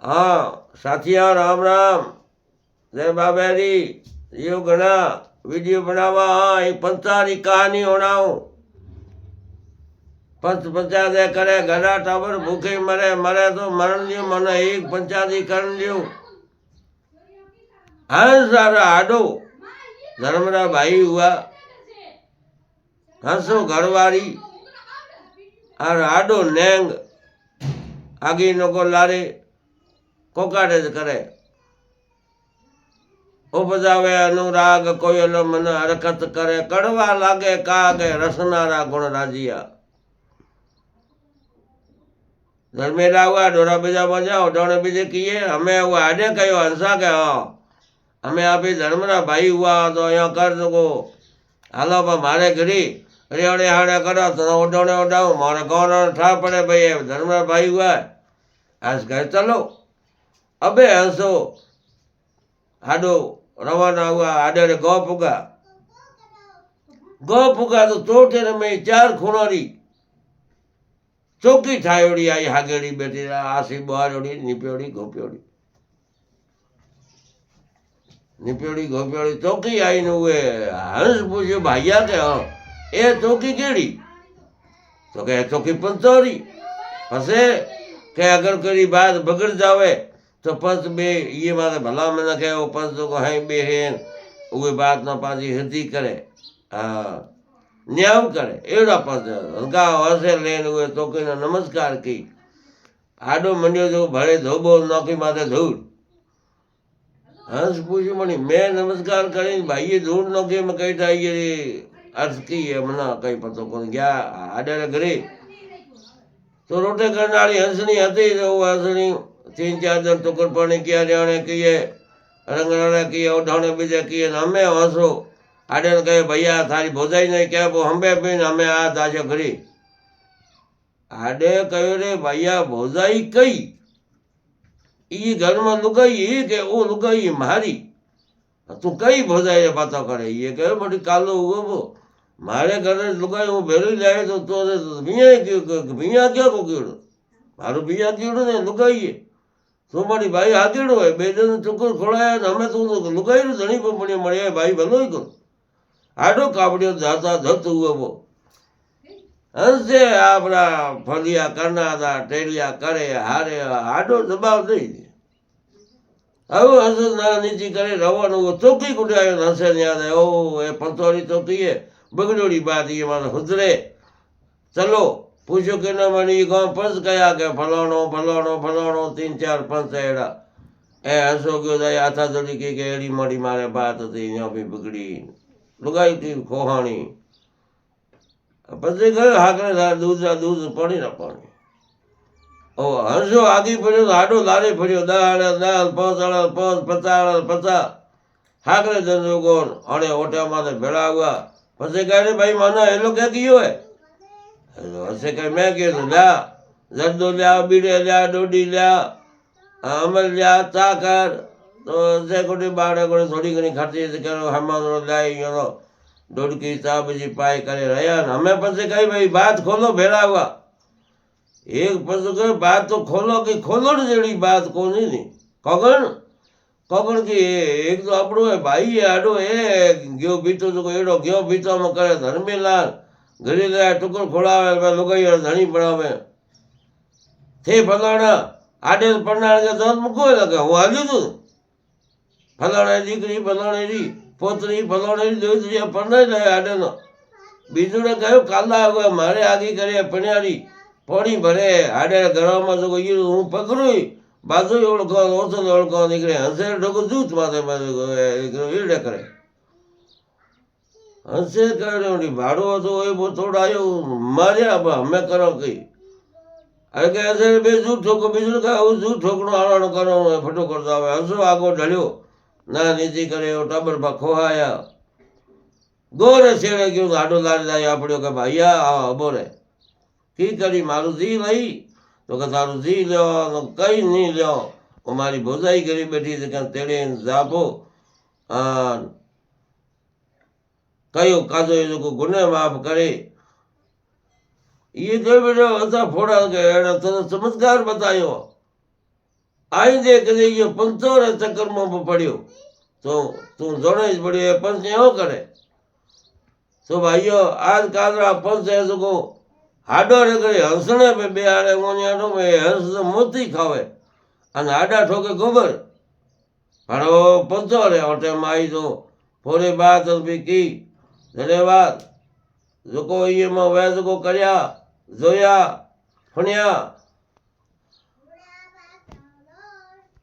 हाँ साथिया राम राम जय बाबेरी यो घना वीडियो बनावा। हाँ एक पंचारी कहानी होनाऊं। पंच पंचायत करे घना टाबर भूखे मरे मरे तो मरण दियो मन एक पंचायती करण दियो। हंस सारा आडो धर्मरा भाई हुआ हंसो घरवारी और आडो नेंग आगे नको लारे कोकाड़े करे उपजावे अनुराग कोयलो मन हरकत करे कड़वा लागे कागे रसनारा गुण राजिया। धर्मेरा हुआ डोरा बीजा बजाओ डोने बीजे किए हमें हुआ आडे कहो हंसा के हाँ हमें आप ही धर्मरा भाई हुआ तो यहाँ कर सको हालो पर मारे घरी रेवड़े हाड़े करो तो ओडोने ओडाऊं मारे कौन ठा पड़े भाई धर्मरा भाई हुआ आज घर चलो अबे हंसो आडो रवाना हुआ आडे रे गौ पुगा तो चोटेर में चार खूणारी चौकी ठायोड़ी आई हागेड़ी बेटी आसी बुहारोड़ी निप्योड़ी गोप्योड़ी चौकी आई ने हुए हंस पूछो भाइया के हाँ ए चौकी केड़ी तो कहे चौकी पंचोरी फसे के अगर कोई बात बगड़ जावे तो पंच बे ये मारे भला में न कहे वो पंच को हैं बे हैं वो बात ना पाजी हृदय करे न्याय करे एड़ा पंच हल्का हंसे लेन हुए तो के नमस्कार की आडो मंडियो जो भरे धोबो नौकी माथे धूड़ हंस पूछो मणि मैं नमस्कार करी भाई धूड़ नौकी में कही था ये अर्थ की है मना कहीं पतो कौन गया आडे घरे तो रोटे करने वाली हंसनी हती तो वो हंसनी 3-4 दिन टुकर पानी किया जाने किए रंगराड़ा किए उठाने बीजे किए हमें हंसो आडे ने कहे भैया थारी भोजाई नहीं क्या वो हमें भी हमें आ दाजो घरी आडे कहो रे भैया भोजाई कई ये घर में लुगाई के वो लुगाई मारी तू कई भोजाई बातों करे ये कहे बड़ी कालो हुआ वो मारे घर लुगाई वो भेड़ी लाए तो भैया क्या को कीड़ो मारो भैया कीड़ो ने लुगाई है तो मारी भाई आगेड़ो है बे दिन चुकर खोलाया हमें तो लुगाई रू धनी पर पड़ी मरे भाई भलो ही करो आडो काबड़ियो जाता धत हुआ वो हंसे आपरा फलिया करना था टेलिया करे हारे आडो जवाब दे दे अब हंस ना नीची करे रवानो वो चौकी कुटायो हंसे याद है ओ ये पंतोरी चौकी है बगड़ोड़ी बात ये मानो हुजरे चलो पूछो के न मनी गांव पंच कया के फलाणो फलाणो फलाणो 3-4 पंच एड़ा ए हंसो क्यों जाए आथा जोड़ी के एड़ी मड़ी मारे बात थी यहाँ भी बिगड़ी लुगाई थी खोहानी પછી ગયો હાકરે दूध पानी ना पानी ओ हंसो आगे पड़ो हाडो लारे पड़ो 10 5 50 हाकरे जंजो कोन अने ओटा माथे भेड़ा हुआ પછી कहे भाई माना ये लोग क्या कियो है ऐसे कहे मैं क्यों तो लिया जर्दो लिया बीड़े लिया डोडी लिया अमल लिया चाकर तो ऐसे कोटी बाड़े को थोड़ी घनी खर्ची करो हमारो लाई यो डोडकी चा बजी पाए करे रहा हमें पसे कही भाई बात खोलो भेड़ा हुआ एक पशु कहे बात तो खोलो कि खोलो जेड़ी बात को नहीं कगन की एक तो अपनो है भाई है आडो है गयो बीतो जो एड़ो गयो बीतो में करे धर्मेलाल घरे ले टुकर खोलावे लुगाई और धनी बनावे थे फलाना आडे पन्नाड़ के दंत मुको लगे हूँ हाली तू फलाना दीकरी फलाने री पोतरी फलाने री पन्ना ले आडे नो बीजू ने कहो काला हुआ मारे आगे करे पन्यारी पानी भरे आडे घर में जो ये हूँ पकड़ू बाजू ओळखो ओछो ओळखो निकले हंसे ढोको जूत माथे ईड़े करे हंसे करे भाड़ो तो वो थोड़ा आयो मारिया हमें करो कई अरे के हंसे बे जूत ठोको बीजू का वो जूत ठोकनो आड़ो करो फटो करता हुए हंसो आगो ढलियो ना नीति करे वो टबर पर खोहाया गोरे सेड़े क्यों हाडो लारी जाए आपड़ो के भैया बोरे की करी मारू जी लई तो के थारू जी लो कई नहीं लो वो मारी भोजाई करी बैठी थी तेड़े जापो कयो काजो ये को गुने माफ करे ये कह बेटा ऐसा फोड़ा के तो चमत्कार बतायो આઈ દે કરી ગયો 500 ચક્કરમાં પડ્યો તો તું જોડે જ પડ્યો એ પંચ એવો કરે તો ભાઈઓ આજ કાદરા પંચ એ લોકો હાડો રગડે હંસણે પે બે આડે મોનિયાડો મેં હંસ તો મોતી ખાવે અને હાડા ઠોકે ગોબર ભાડો પંચો રે હોટેલમાં આવી તો થોડી બાત બી કી ધન્યવાદ લોકો એમાં વ્યાજકો કર્યા જોયા ફણ્યા